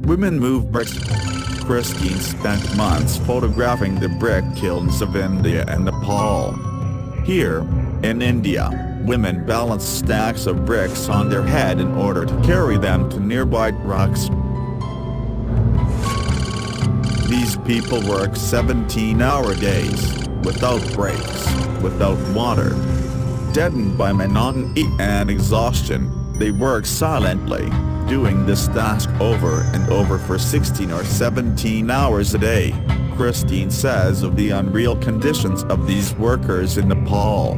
Women move bricks. Christine spent months photographing the brick kilns of India and Nepal. Here, in India, women balance stacks of bricks on their head in order to carry them to nearby trucks. These people work 17-hour days, without breaks, without water. Deadened by monotony and exhaustion, they work silently, doing this task over and over for 16 or 17 hours a day. Christine says of the unreal conditions of these workers in Nepal.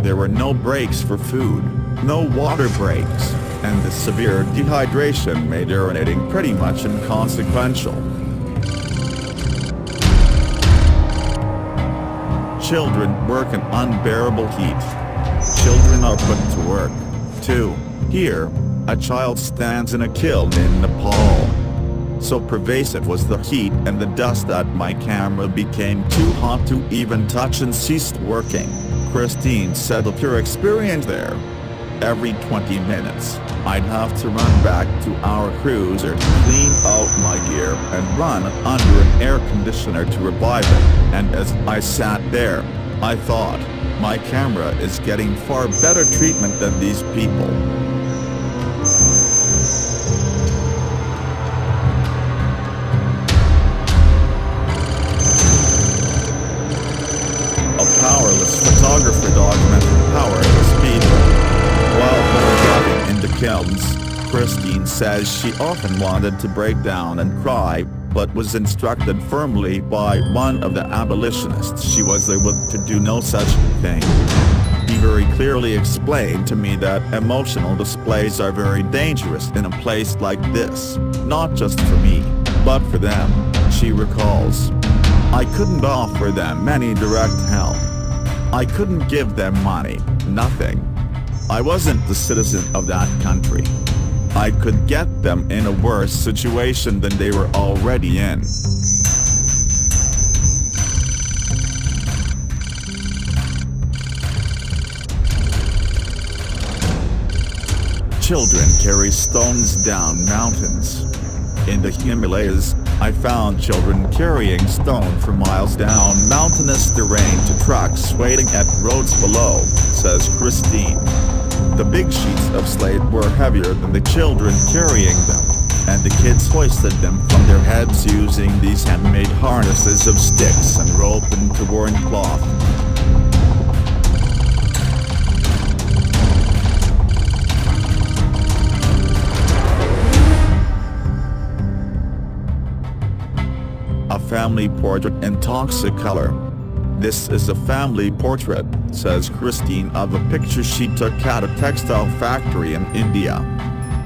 There were no breaks for food, no water breaks, and the severe dehydration made urinating pretty much inconsequential. Children work in unbearable heat. Children are put to work, too. Here, a child stands in a kiln in Nepal. So pervasive was the heat and the dust that my camera became too hot to even touch and ceased working. Christine said of her experience there. Every 20 minutes, I'd have to run back to our cruiser to clean out my gear and run under an air conditioner to revive it, and as I sat there, I thought, my camera is getting far better treatment than these people. A powerless photographer documented powerless people. While photographing in the kilns, Christine says she often wanted to break down and cry, but was instructed firmly by one of the abolitionists she was able to do no such thing. He very clearly explained to me that emotional displays are very dangerous in a place like this, not just for me, but for them, she recalls. I couldn't offer them any direct help. I couldn't give them money, nothing. I wasn't the citizen of that country. I could get them in a worse situation than they were already in. Children carry stones down mountains. In the Himalayas, I found children carrying stone for miles down mountainous terrain to trucks waiting at roads below, says Christine. The big sheets of slate were heavier than the children carrying them, and the kids hoisted them from their heads using these handmade harnesses of sticks and rope and worn cloth. A family portrait in Technicolor. This is a family portrait, says Christine, of a picture she took at a textile factory in India.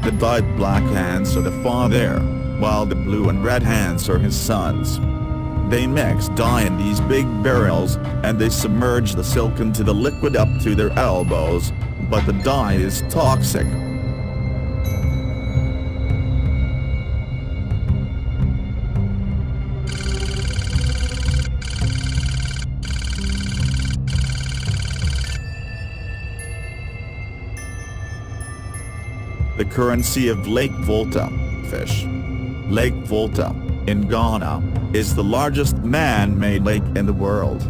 The dyed black hands are the father, while the blue and red hands are his sons. They mix dye in these big barrels, and they submerge the silk into the liquid up to their elbows, but the dye is toxic. The currency of Lake Volta, fish. Lake Volta, in Ghana, is the largest man-made lake in the world.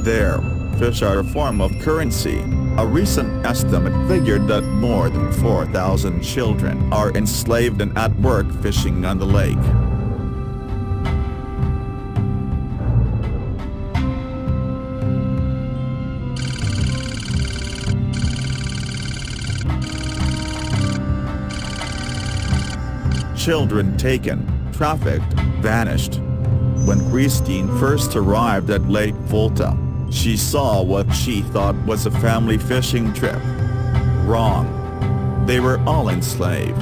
There, fish are a form of currency. A recent estimate figured that more than 4,000 children are enslaved and at work fishing on the lake. Children taken, trafficked, vanished. When Christine first arrived at Lake Volta, she saw what she thought was a family fishing trip. Wrong. They were all enslaved.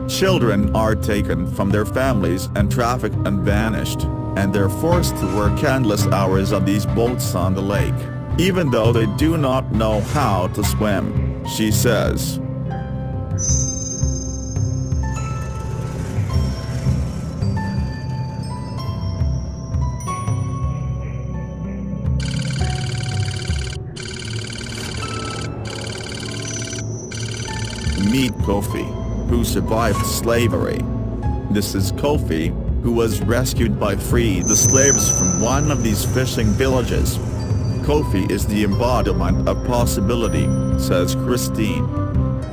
Children are taken from their families and trafficked and vanished, and they're forced to work endless hours on these boats on the lake, even though they do not know how to swim, she says. Meet Kofi, who survived slavery. This is Kofi, who was rescued by free the slaves from one of these fishing villages. Kofi is the embodiment of possibility, says Christine.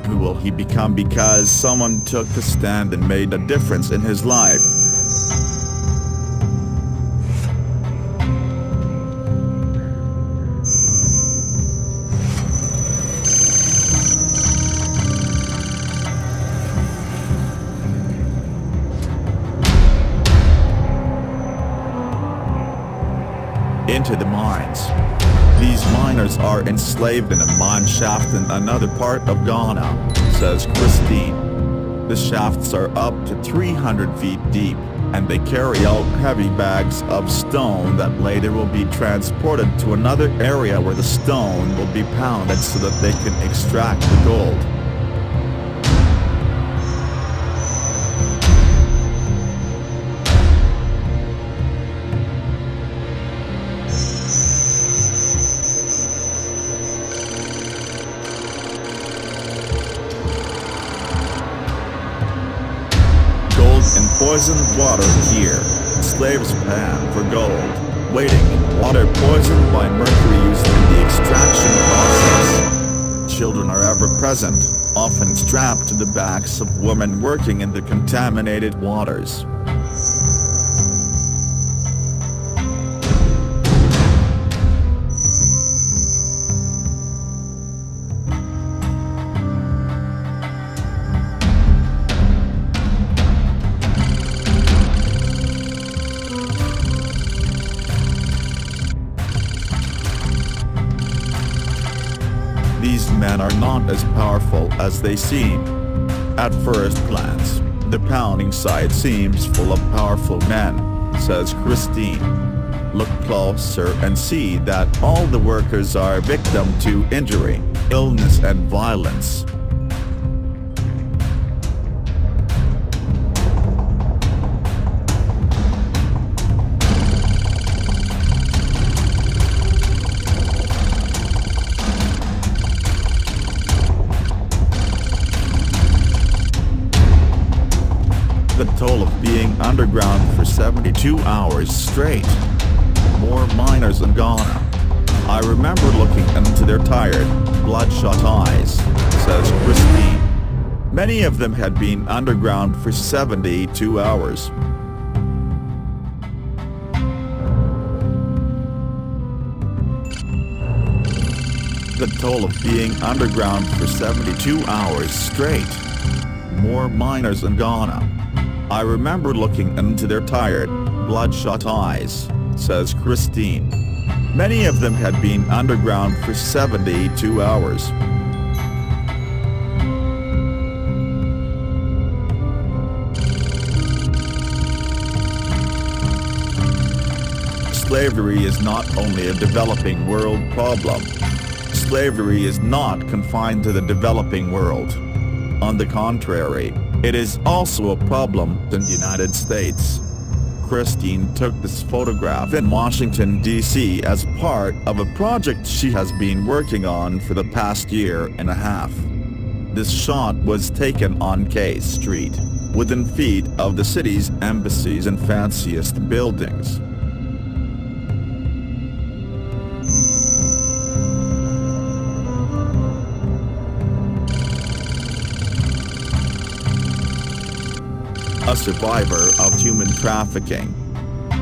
Who will he become because someone took a stand and made a difference in his life? Into the mines. These miners are enslaved in a mine shaft in another part of Ghana, says Christine. The shafts are up to 300 feet deep, and they carry out heavy bags of stone that later will be transported to another area where the stone will be pounded so that they can extract the gold. In poisoned water here, slaves pan for gold, waiting in water poisoned by mercury used in the extraction process. Children are ever present, often strapped to the backs of women working in the contaminated waters. These men are not as powerful as they seem. At first glance, the pounding site seems full of powerful men, says Christine. Look closer and see that all the workers are victim to injury, illness and violence. The toll of being underground for 72 hours straight. More miners in Ghana. I remember looking into their tired, bloodshot eyes, says Christine. Many of them had been underground for 72 hours. The toll of being underground for 72 hours straight. More miners in Ghana. I remember looking into their tired, bloodshot eyes, says Christine. Many of them had been underground for 72 hours. Slavery is not only a developing world problem. Slavery is not confined to the developing world. On the contrary, it is also a problem in the United States. Christine took this photograph in Washington, D.C. as part of a project she has been working on for the past year and a half. This shot was taken on K Street, within feet of the city's embassies and fanciest buildings. A survivor of human trafficking.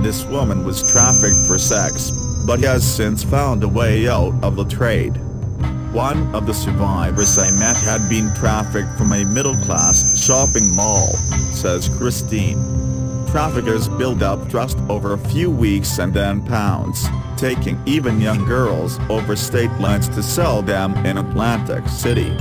This woman was trafficked for sex, but has since found a way out of the trade. One of the survivors I met had been trafficked from a middle-class shopping mall, says Christine. Traffickers build up trust over a few weeks and then pounds, taking even young girls over state lines to sell them in Atlantic City.